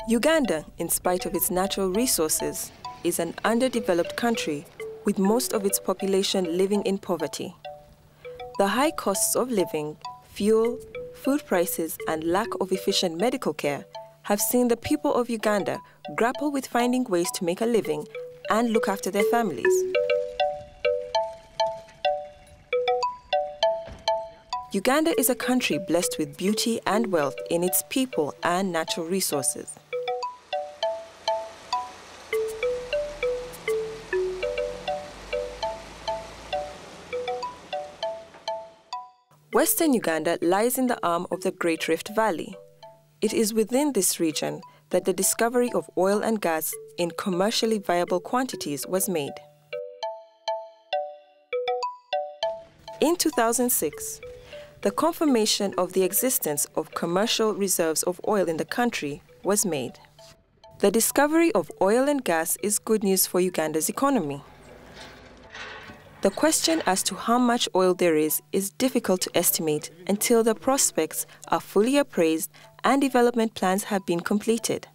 Uganda, in spite of its natural resources, is an underdeveloped country with most of its population living in poverty. The high costs of living, fuel, food prices, and lack of efficient medical care have seen the people of Uganda grapple with finding ways to make a living and look after their families. Uganda is a country blessed with beauty and wealth in its people and natural resources. Western Uganda lies in the arm of the Great Rift Valley. It is within this region that the discovery of oil and gas in commercially viable quantities was made. In 2006, the confirmation of the existence of commercial reserves of oil in the country was made. The discovery of oil and gas is good news for Uganda's economy. The question as to how much oil there is difficult to estimate until the prospects are fully appraised and development plans have been completed.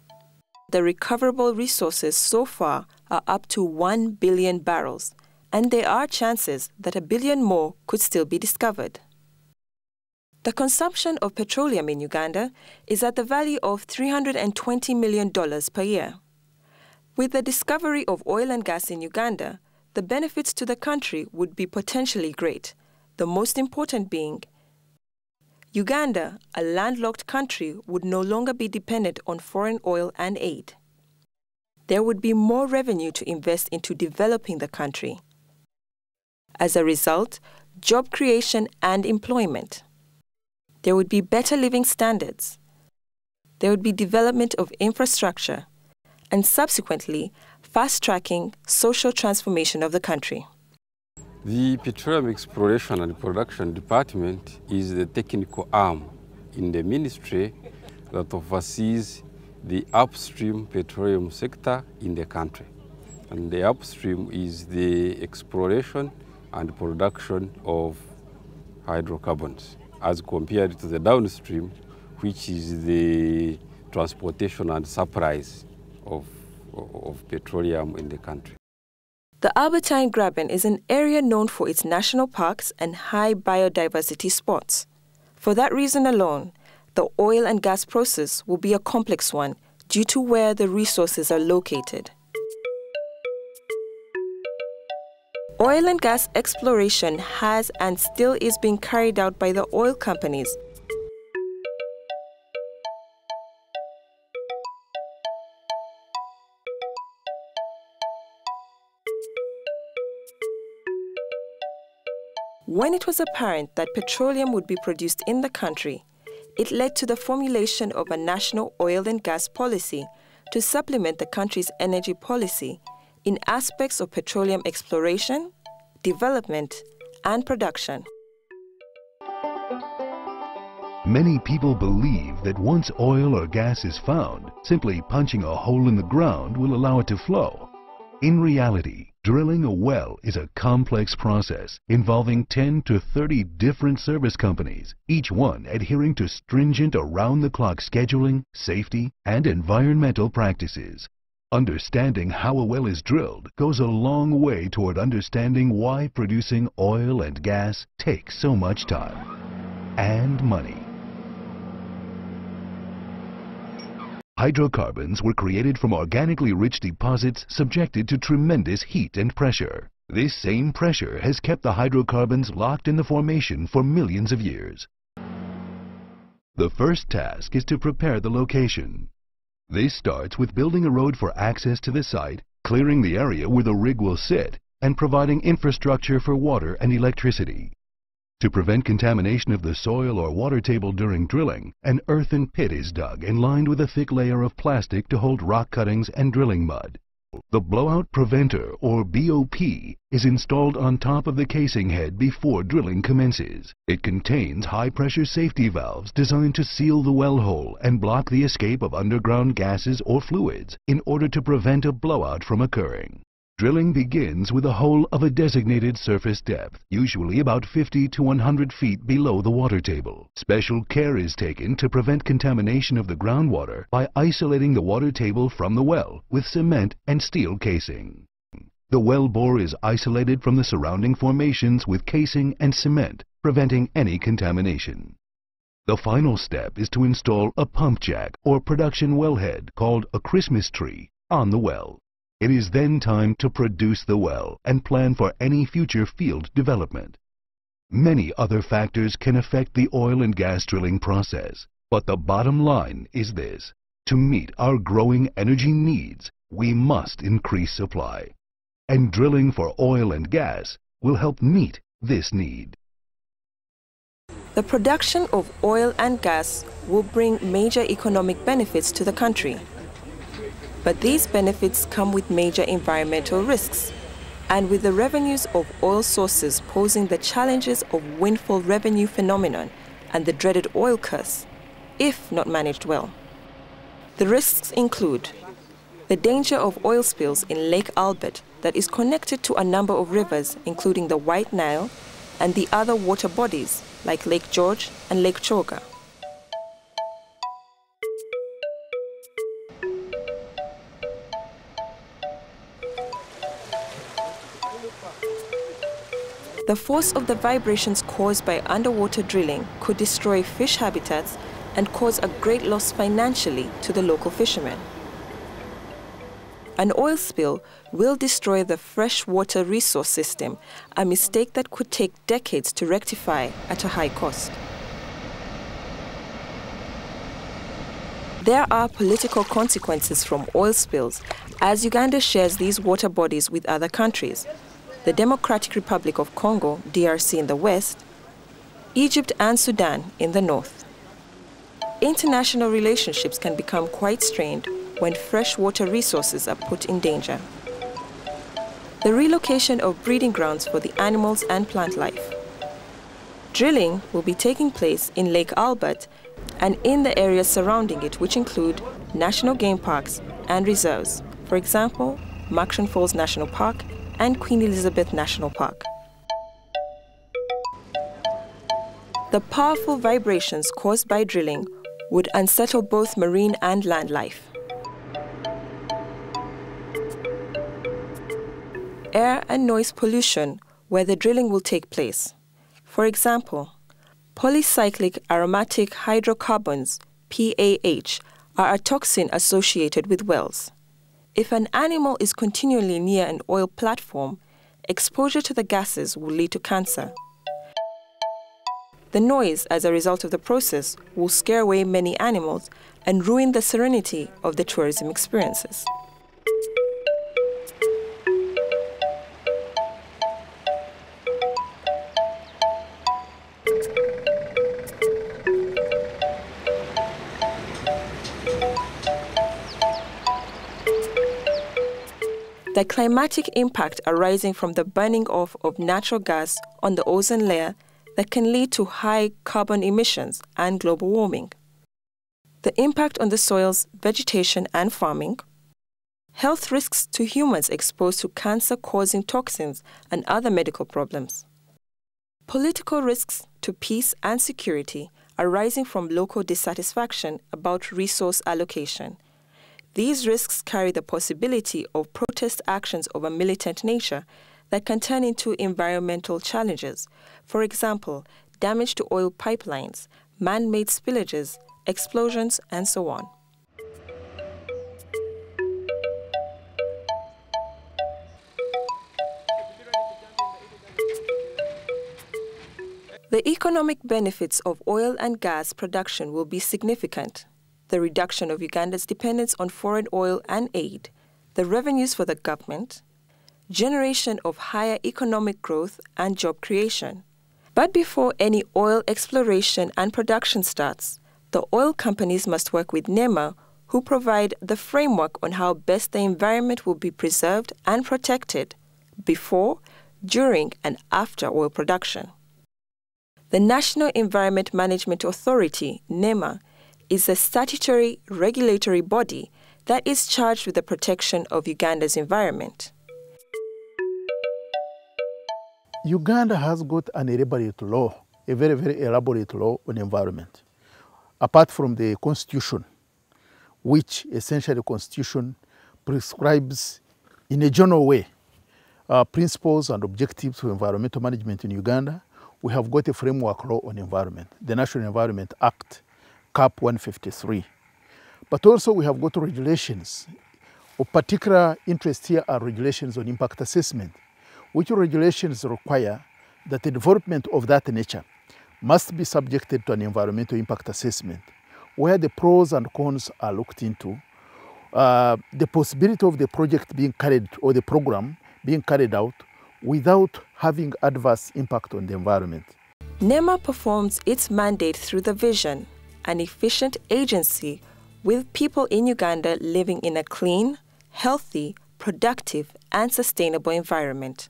The recoverable resources so far are up to 1 billion barrels, and there are chances that 1 billion more could still be discovered. The consumption of petroleum in Uganda is at the value of $320 million per year. With the discovery of oil and gas in Uganda, the benefits to the country would be potentially great, the most important being Uganda, a landlocked country, would no longer be dependent on foreign oil and aid. There would be more revenue to invest into developing the country. As a result, job creation and employment. There would be better living standards. There would be development of infrastructure, and subsequently, fast-tracking social transformation of the country. The Petroleum Exploration and Production Department is the technical arm in the ministry that oversees the upstream petroleum sector in the country. And the upstream is the exploration and production of hydrocarbons, as compared to the downstream, which is the transportation and supplies of petroleum in the country. The Albertine Graben is an area known for its national parks and high biodiversity spots. For that reason alone, the oil and gas process will be a complex one due to where the resources are located. Oil and gas exploration has and still is being carried out by the oil companies. When it was apparent that petroleum would be produced in the country, it led to the formulation of a national oil and gas policy to supplement the country's energy policy in aspects of petroleum exploration, development, and production. Many people believe that once oil or gas is found, simply punching a hole in the ground will allow it to flow. In reality, drilling a well is a complex process involving 10 to 30 different service companies, each one adhering to stringent around-the-clock scheduling, safety, and environmental practices. Understanding how a well is drilled goes a long way toward understanding why producing oil and gas takes so much time and money. Hydrocarbons were created from organically rich deposits subjected to tremendous heat and pressure. This same pressure has kept the hydrocarbons locked in the formation for millions of years. The first task is to prepare the location. This starts with building a road for access to the site, clearing the area where the rig will sit, and providing infrastructure for water and electricity. To prevent contamination of the soil or water table during drilling, an earthen pit is dug and lined with a thick layer of plastic to hold rock cuttings and drilling mud. The blowout preventer, or BOP, is installed on top of the casing head before drilling commences. It contains high-pressure safety valves designed to seal the well hole and block the escape of underground gases or fluids in order to prevent a blowout from occurring. Drilling begins with a hole of a designated surface depth, usually about 50 to 100 feet below the water table. Special care is taken to prevent contamination of the groundwater by isolating the water table from the well with cement and steel casing. The well bore is isolated from the surrounding formations with casing and cement, preventing any contamination. The final step is to install a pump jack or production wellhead called a Christmas tree on the well. It is then time to produce the well and plan for any future field development. Many other factors can affect the oil and gas drilling process, but the bottom line is this: to meet our growing energy needs, we must increase supply. And drilling for oil and gas will help meet this need. The production of oil and gas will bring major economic benefits to the country. But these benefits come with major environmental risks, and with the revenues of oil sources posing the challenges of windfall revenue phenomenon and the dreaded oil curse, if not managed well. The risks include the danger of oil spills in Lake Albert that is connected to a number of rivers, including the White Nile and the other water bodies like Lake George and Lake Choga. The force of the vibrations caused by underwater drilling could destroy fish habitats and cause a great loss financially to the local fishermen. An oil spill will destroy the freshwater resource system, a mistake that could take decades to rectify at a high cost. There are political consequences from oil spills, as Uganda shares these water bodies with other countries: the Democratic Republic of Congo, DRC, in the west, Egypt and Sudan in the north. International relationships can become quite strained when freshwater resources are put in danger. The relocation of breeding grounds for the animals and plant life. Drilling will be taking place in Lake Albert and in the areas surrounding it, which include national game parks and reserves, for example, Murchison Falls National Park and Queen Elizabeth National Park. The powerful vibrations caused by drilling would unsettle both marine and land life. Air and noise pollution where the drilling will take place. For example, polycyclic aromatic hydrocarbons, PAH, are a toxin associated with wells. If an animal is continually near an oil platform, exposure to the gases will lead to cancer. The noise as a result of the process will scare away many animals and ruin the serenity of the tourism experiences. The climatic impact arising from the burning off of natural gas on the ozone layer that can lead to high carbon emissions and global warming. The impact on the soils, vegetation, and farming. Health risks to humans exposed to cancer-causing toxins and other medical problems. Political risks to peace and security arising from local dissatisfaction about resource allocation. These risks carry the possibility of protest actions of a militant nature that can turn into environmental challenges, for example, damage to oil pipelines, man-made spillages, explosions, and so on. The economic benefits of oil and gas production will be significant. The reduction of Uganda's dependence on foreign oil and aid, the revenues for the government, generation of higher economic growth and job creation. But before any oil exploration and production starts, the oil companies must work with Nema, who provide the framework on how best the environment will be preserved and protected before, during, and after oil production. The National Environment Management Authority, Nema, is a statutory regulatory body that is charged with the protection of Uganda's environment. Uganda has got an elaborate law, a very, very elaborate law on environment. Apart from the constitution, which essentially the constitution prescribes in a general way principles and objectives for environmental management in Uganda, we have got a framework law on environment, the National Environment Act, CAP 153. But also we have got regulations. Of particular interest here are regulations on impact assessment, which regulations require that the development of that nature must be subjected to an environmental impact assessment, where the pros and cons are looked into, the possibility of the project being carried or the program being carried out without having adverse impact on the environment. Nema performs its mandate through the vision, an efficient agency with people in Uganda living in a clean, healthy, productive, and sustainable environment.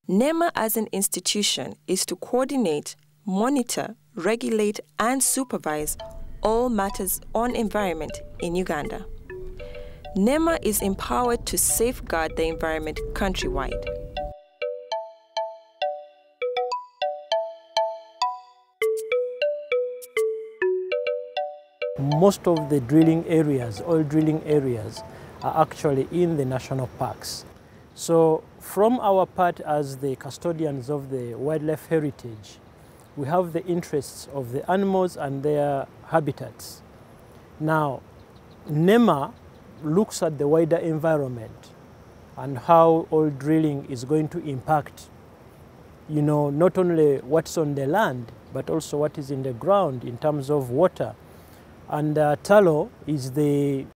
Nema as an institution is to coordinate, monitor, regulate, and supervise all matters on environment in Uganda. Nema is empowered to safeguard the environment countrywide. Most of the drilling areas, oil drilling areas, are actually in the national parks. So from our part as the custodians of the wildlife heritage, we have the interests of the animals and their habitats. Now, Nema looks at the wider environment and how oil drilling is going to impact, not only what's on the land, but also what is in the ground in terms of water. And Talo is the